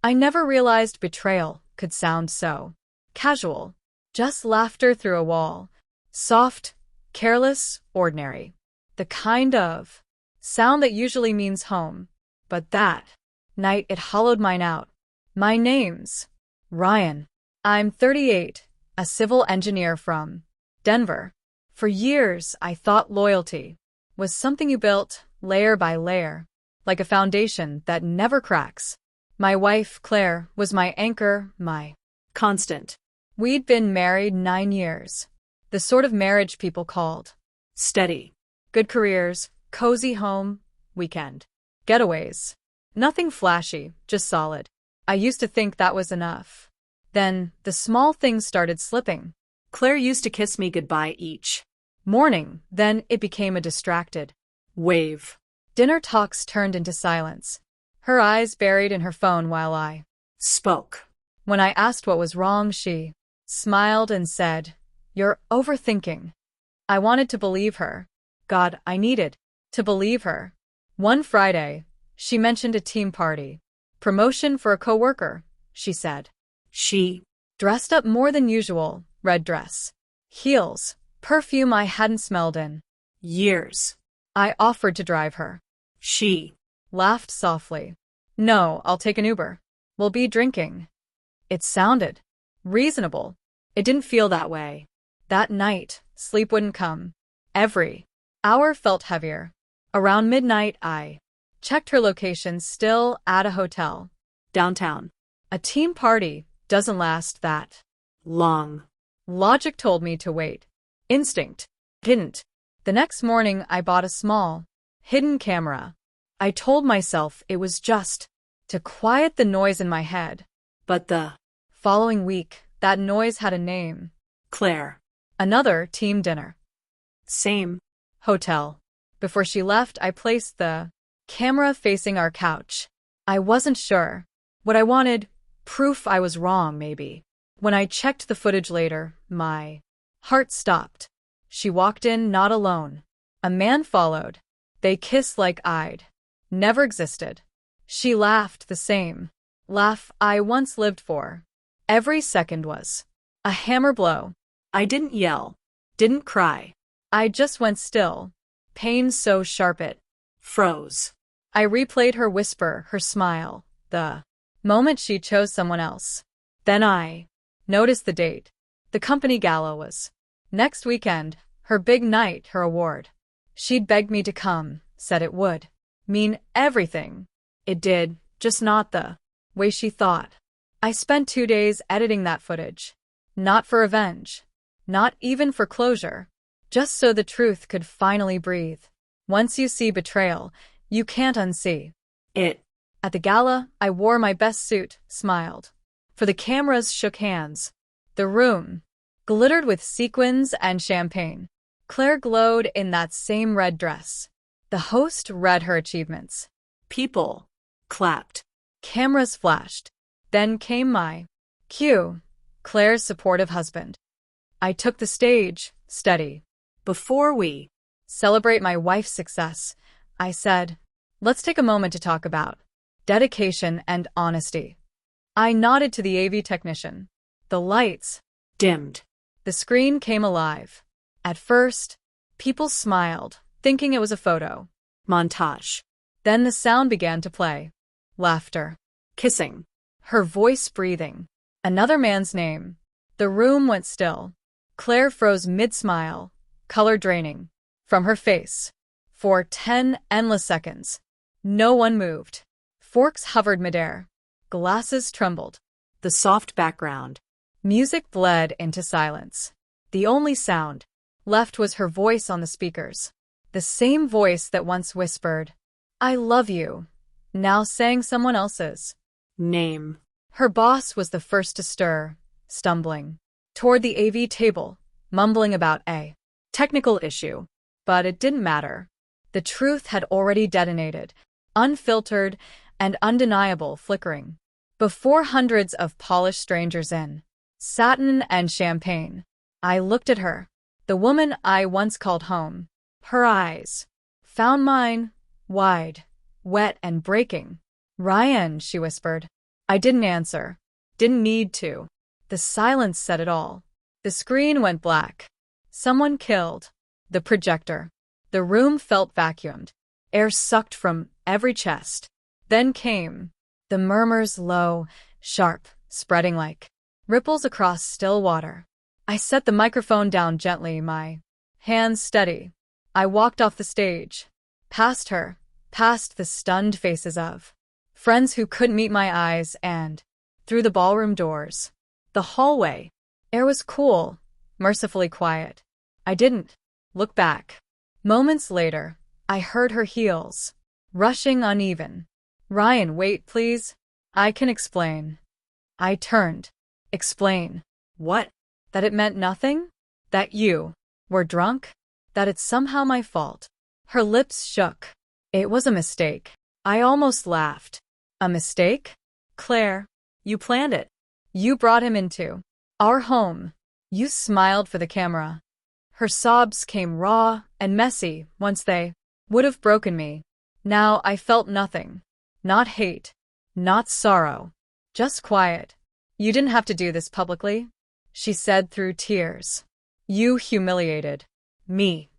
I never realized betrayal could sound so casual. Just laughter through a wall. Soft, careless, ordinary. The kind of sound that usually means home. But that night it hollowed mine out. My name's Ryan. I'm 38, a civil engineer from Denver. For years, I thought loyalty was something you built layer by layer, like a foundation that never cracks. My wife, Claire, was my anchor, my constant. We'd been married 9 years. The sort of marriage people called steady. Good careers, cozy home, weekend getaways. Nothing flashy, just solid. I used to think that was enough. Then, the small things started slipping. Claire used to kiss me goodbye each morning, then it became a distracted wave. Dinner talks turned into silence. Her eyes buried in her phone while I spoke. When I asked what was wrong, she smiled and said, "You're overthinking." I wanted to believe her. God, I needed to believe her. One Friday, she mentioned a team party. Promotion for a coworker, she said. She dressed up more than usual, red dress, heels, perfume I hadn't smelled in years. I offered to drive her. She laughed softly. "No, I'll take an Uber. We'll be drinking." It sounded reasonable. It didn't feel that way. That night, sleep wouldn't come. Every hour felt heavier. Around midnight, I checked her location, still at a hotel downtown. A team party doesn't last that long. Logic told me to wait. Instinct didn't. The next morning, I bought a small, hidden camera. I told myself it was just to quiet the noise in my head. But the following week, that noise had a name. Claire. Another team dinner. Same hotel. Before she left, I placed the camera facing our couch. I wasn't sure what I wanted. Proof I was wrong, maybe. When I checked the footage later, my heart stopped. She walked in, not alone. A man followed. They kissed like I'd never existed. She laughed, the same laugh I once lived for. Every second was a hammer blow. I didn't yell, didn't cry. I just went still. Pain so sharp it froze. I replayed her whisper, her smile, the moment she chose someone else. Then I noticed the date. The company gala was next weekend, her big night, her award. She'd begged me to come, said it would mean everything. It did, just not the way she thought. I spent 2 days editing that footage. Not for revenge. Not even for closure. Just so the truth could finally breathe. Once you see betrayal, you can't unsee it. At the gala, I wore my best suit, smiled. For the cameras shook hands. The room glittered with sequins and champagne. Claire glowed in that same red dress. The host read her achievements. People clapped. Cameras flashed. Then came my cue, Claire's supportive husband. I took the stage, steady. Before we celebrate my wife's success, I said, let's take a moment to talk about dedication and honesty. I nodded to the AV technician. The lights dimmed. The screen came alive. At first, people smiled, thinking it was a photo montage. Then the sound began to play. Laughter. Kissing. Her voice breathing. Another man's name. The room went still. Claire froze mid-smile, color draining from her face. For 10 endless seconds, no one moved. Forks hovered midair. Glasses trembled. The soft background. Music bled into silence. The only sound left was her voice on the speakers. The same voice that once whispered, "I love you," now sang someone else's name. Her boss was the first to stir, stumbling toward the AV table, mumbling about a technical issue. But it didn't matter. The truth had already detonated, unfiltered and undeniable, flickering before hundreds of polished strangers in satin and champagne. I looked at her, the woman I once called home. Her eyes found mine, wide, wet and breaking. "Ryan," she whispered, I didn't answer. Didn't need to. The silence said it all. The screen went black. Someone killed. The projector. The room felt vacuumed. Air sucked from every chest. Then came the murmurs, low, sharp, spreading like ripples across still water. I set the microphone down gently, my hands steady. I walked off the stage. Past her, past the stunned faces of friends who couldn't meet my eyes, and through the ballroom doors. The hallway. Air was cool, mercifully quiet. I didn't look back. Moments later, I heard her heels rushing uneven. Ryan, wait, please. I can explain. I turned. Explain. What? That it meant nothing? That you were drunk? That it's somehow my fault? Her lips shook. It was a mistake. I almost laughed. A mistake? Claire, you planned it. You brought him into our home. You smiled for the camera. Her sobs came raw and messy. Once they would have broken me. Now I felt nothing. Not hate. Not sorrow. Just quiet. You didn't have to do this publicly, she said through tears. You humiliated me.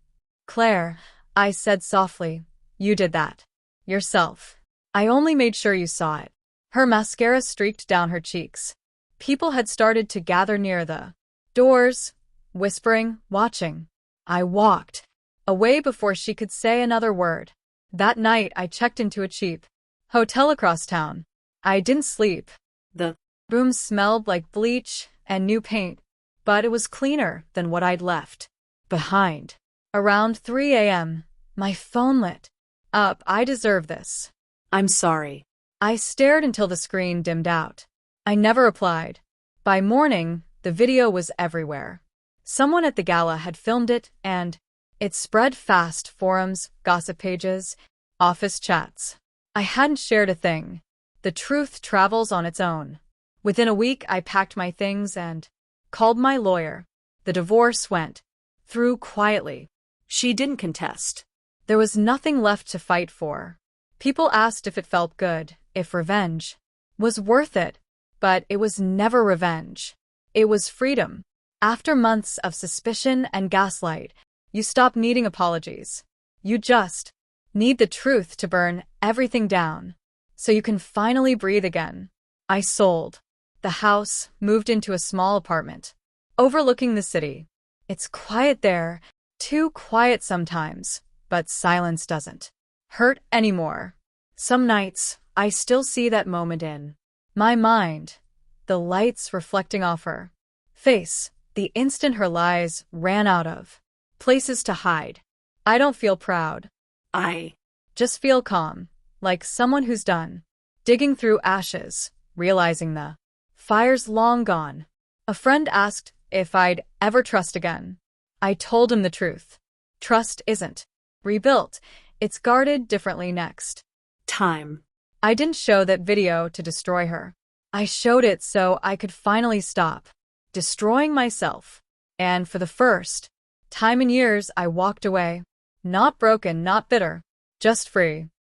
Claire, I said softly, you did that yourself. I only made sure you saw it. Her mascara streaked down her cheeks. People had started to gather near the doors, whispering, watching. I walked away before she could say another word. That night I checked into a cheap hotel across town. I didn't sleep. The room smelled like bleach and new paint, but it was cleaner than what I'd left behind. Around 3 a.m., my phone lit up. I deserve this. I'm sorry. I stared until the screen dimmed out. I never replied. By morning, the video was everywhere. Someone at the gala had filmed it, and it spread fast. Forums, gossip pages, office chats. I hadn't shared a thing. The truth travels on its own. Within a week, I packed my things and called my lawyer. The divorce went through quietly. She didn't contest. There was nothing left to fight for. People asked if it felt good, if revenge was worth it, but it was never revenge. It was freedom. After months of suspicion and gaslight, you stop needing apologies. You just need the truth to burn everything down, so you can finally breathe again. I sold the house, moved into a small apartment, overlooking the city. It's quiet there, too quiet sometimes, but silence doesn't hurt anymore. Some nights, I still see that moment in my mind, the lights reflecting off her face, the instant her lies ran out of places to hide. I don't feel proud. I just feel calm, like someone who's done digging through ashes, realizing the fire's long gone. A friend asked if I'd ever trust again. I told him the truth. Trust isn't rebuilt, it's guarded differently next time. I didn't show that video to destroy her. I showed it so I could finally stop destroying myself. And for the first time in years, I walked away. Not broken, not bitter, just free.